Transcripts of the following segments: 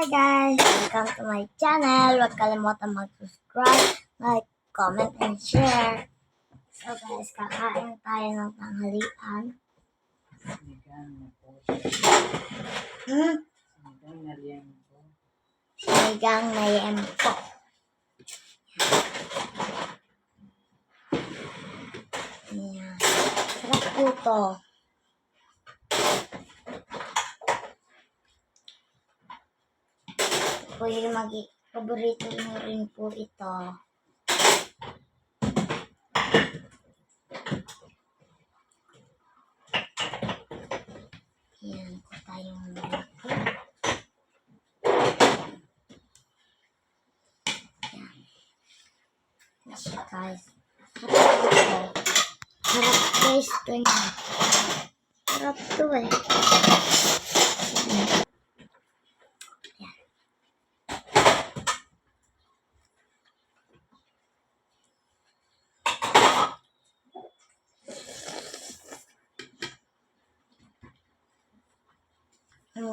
guys! Welcome to my channel. Huwag kalimutan mag-subscribe, like, comment, and share. So guys, kakain tayo ng tanghalian. Sinigang na po. Sinigang na liempo. Sinigang na liempo. Ayan. Sarap po to. Pwede paborito mo rin po ito. Ayan po tayong luto. Ayan. Yes, guys. Sarap ito. Sarap guys ito niya. Sarap ito eh. Ayan.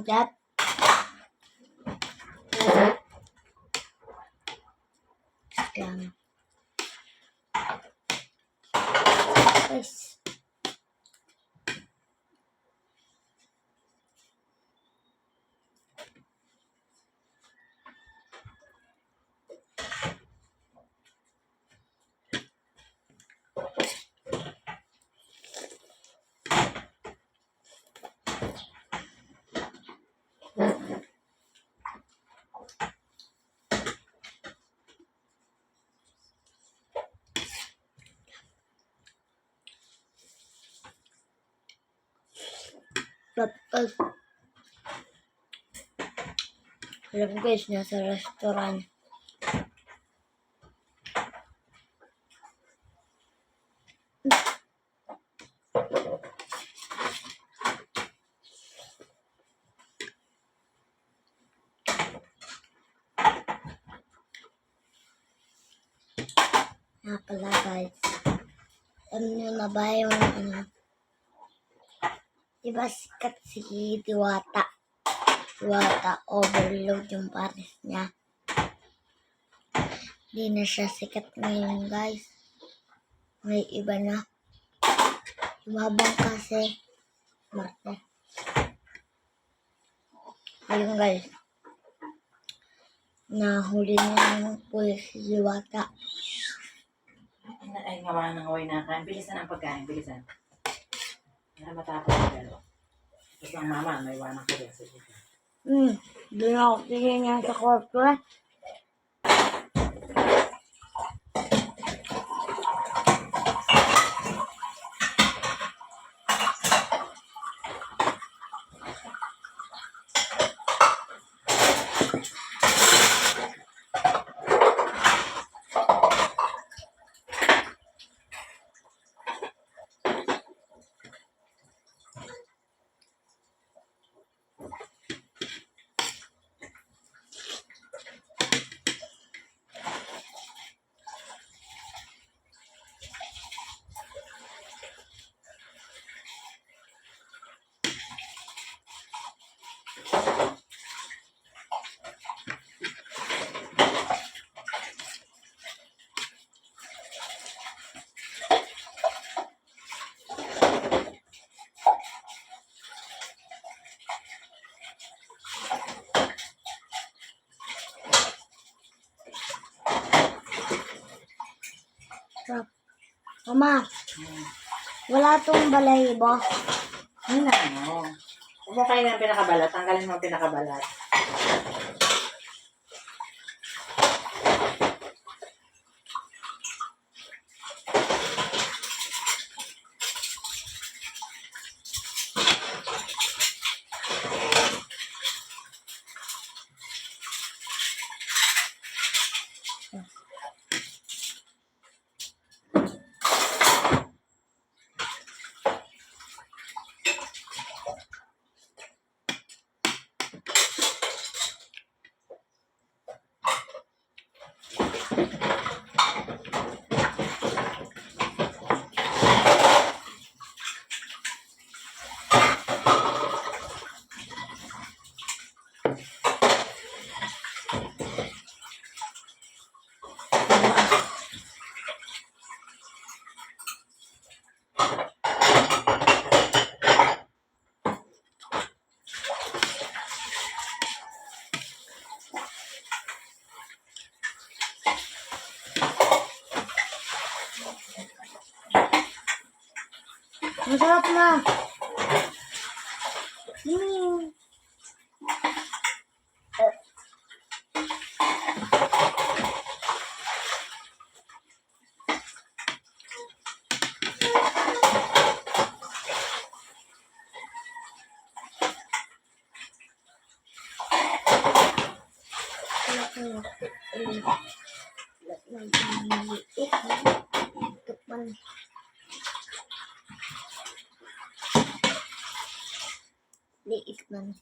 That. Yan. Guys. Alam ko guys, nasa restaurant. Nga pala guys, alam nyo na ba yung diba sikat si Diwata? Diwata overload yung pares niya. Hindi na siya sikat ngayon guys. May iba na. Lumabang kasi. Marte. Ayun guys. Nahuli niya ng pulis si Diwata. Ay, ngawa ng away na kain. Bilisan ang pagkain, bilisan. Para matapos ang galo. Tapos ang mama, may iwanan ko din. Doon ako tingin niya sa kwarto eh. Mama, wala tong balahibo. Ano na ano? Huwag mo kayo ng pinakabalat. Tanggalin mo ang pinakabalat. Masarap na. Mm. Liit man.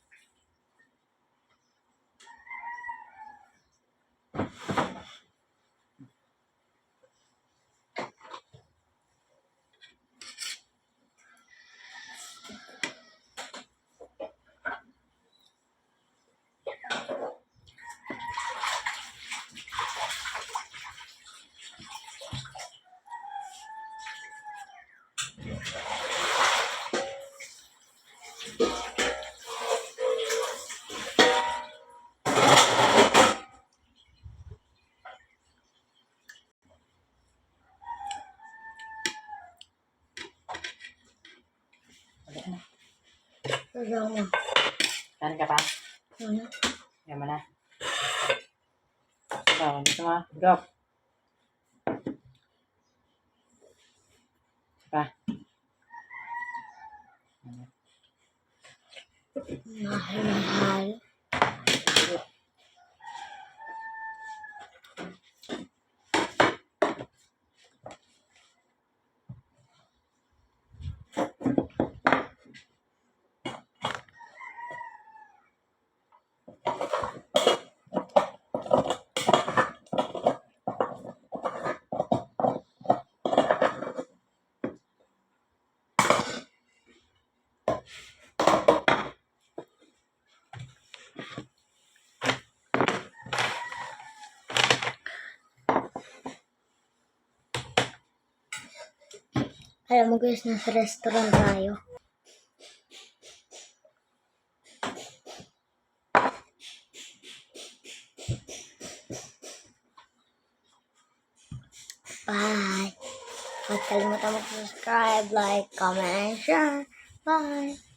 Wala na. Sasaw mo. Kain ka pa? Ano? Yan mo na. Ikaw, gusto mo? Go. Pa. Mahal. Alam mo guys, nasa restaurant tayo. Bye! Huwag kalimutan mag-subscribe, like, comment, and share. Bye!